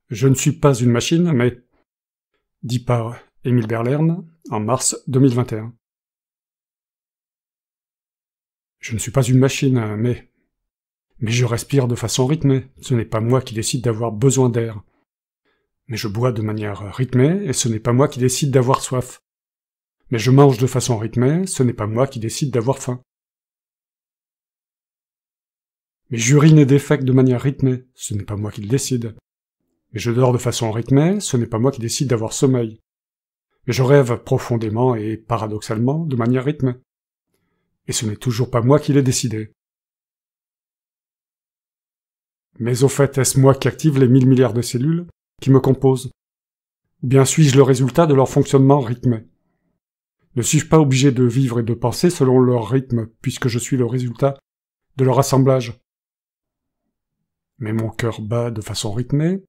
Je ne suis pas une machine, mais... Dit par Émile Berlern, en mars 2021. Je ne suis pas une machine, mais... Mais je respire de façon rythmée, ce n'est pas moi qui décide d'avoir besoin d'air. Mais je bois de manière rythmée, et ce n'est pas moi qui décide d'avoir soif. Mais je mange de façon rythmée, ce n'est pas moi qui décide d'avoir faim. Mais j'urine et défèque de manière rythmée, ce n'est pas moi qui le décide. Mais je dors de façon rythmée, ce n'est pas moi qui décide d'avoir sommeil. Mais je rêve profondément et paradoxalement de manière rythmée. Et ce n'est toujours pas moi qui l'ai décidé. Mais au fait, est-ce moi qui active les 1000 milliards de cellules qui me composent? Ou bien suis-je le résultat de leur fonctionnement rythmé? Ne suis-je pas obligé de vivre et de penser selon leur rythme, puisque je suis le résultat de leur assemblage? Mais mon cœur bat de façon rythmée,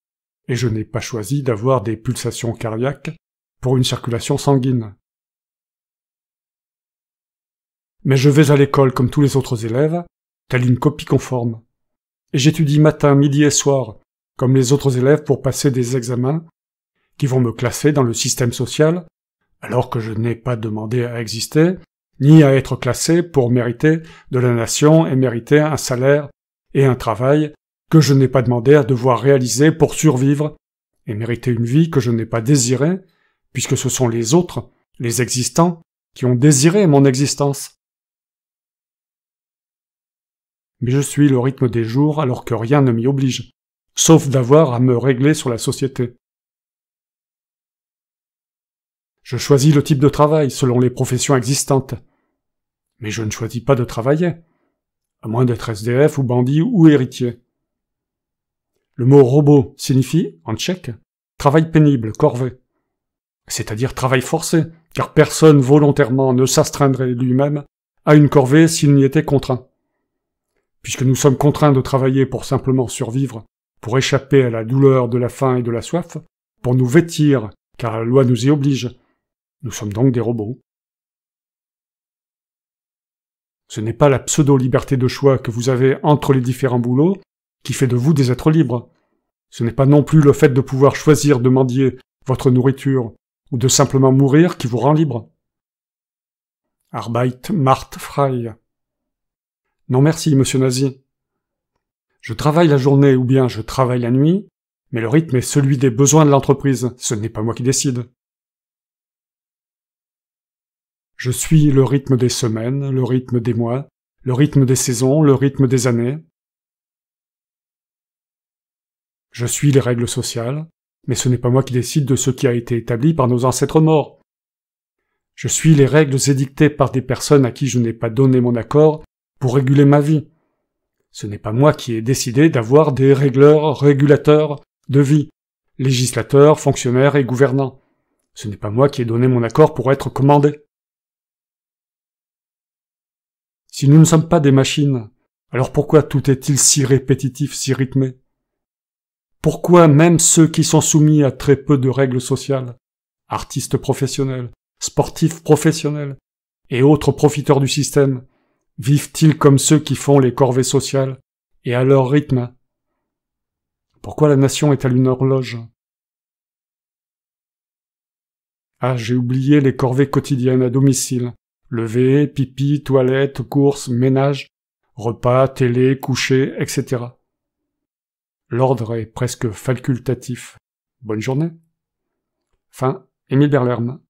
et je n'ai pas choisi d'avoir des pulsations cardiaques pour une circulation sanguine. Mais je vais à l'école comme tous les autres élèves, telle une copie conforme. Et j'étudie matin, midi et soir, comme les autres élèves pour passer des examens qui vont me classer dans le système social, alors que je n'ai pas demandé à exister, ni à être classé pour mériter de la nation et mériter un salaire et un travail que je n'ai pas demandé à devoir réaliser pour survivre et mériter une vie que je n'ai pas désirée, puisque ce sont les autres, les existants, qui ont désiré mon existence. Mais je suis le rythme des jours alors que rien ne m'y oblige, sauf d'avoir à me régler sur la société. Je choisis le type de travail selon les professions existantes. Mais je ne choisis pas de travailler, à moins d'être SDF ou bandit ou héritier. Le mot robot signifie, en tchèque, travail pénible, corvée. C'est-à-dire travail forcé, car personne volontairement ne s'astreindrait lui-même à une corvée s'il n'y était contraint. Puisque nous sommes contraints de travailler pour simplement survivre, pour échapper à la douleur de la faim et de la soif, pour nous vêtir, car la loi nous y oblige. Nous sommes donc des robots. Ce n'est pas la pseudo-liberté de choix que vous avez entre les différents boulots qui fait de vous des êtres libres. Ce n'est pas non plus le fait de pouvoir choisir de mendier votre nourriture ou de simplement mourir qui vous rend libre. Arbeit macht frei. Non merci, monsieur Nazi. Je travaille la journée ou bien je travaille la nuit, mais le rythme est celui des besoins de l'entreprise, ce n'est pas moi qui décide. Je suis le rythme des semaines, le rythme des mois, le rythme des saisons, le rythme des années. Je suis les règles sociales, mais ce n'est pas moi qui décide de ce qui a été établi par nos ancêtres morts. Je suis les règles édictées par des personnes à qui je n'ai pas donné mon accord pour réguler ma vie. Ce n'est pas moi qui ai décidé d'avoir des régleurs, régulateurs de vie, législateurs, fonctionnaires et gouvernants. Ce n'est pas moi qui ai donné mon accord pour être commandé. Si nous ne sommes pas des machines, alors pourquoi tout est-il si répétitif, si rythmé? Pourquoi même ceux qui sont soumis à très peu de règles sociales, artistes professionnels, sportifs professionnels et autres profiteurs du système, vivent-ils comme ceux qui font les corvées sociales et à leur rythme? Pourquoi la nation est-elle une horloge? Ah, j'ai oublié les corvées quotidiennes à domicile. Lever, pipi, toilette, courses, ménage, repas, télé, coucher, etc. L'ordre est presque facultatif. Bonne journée. Fin, Émile Berlern.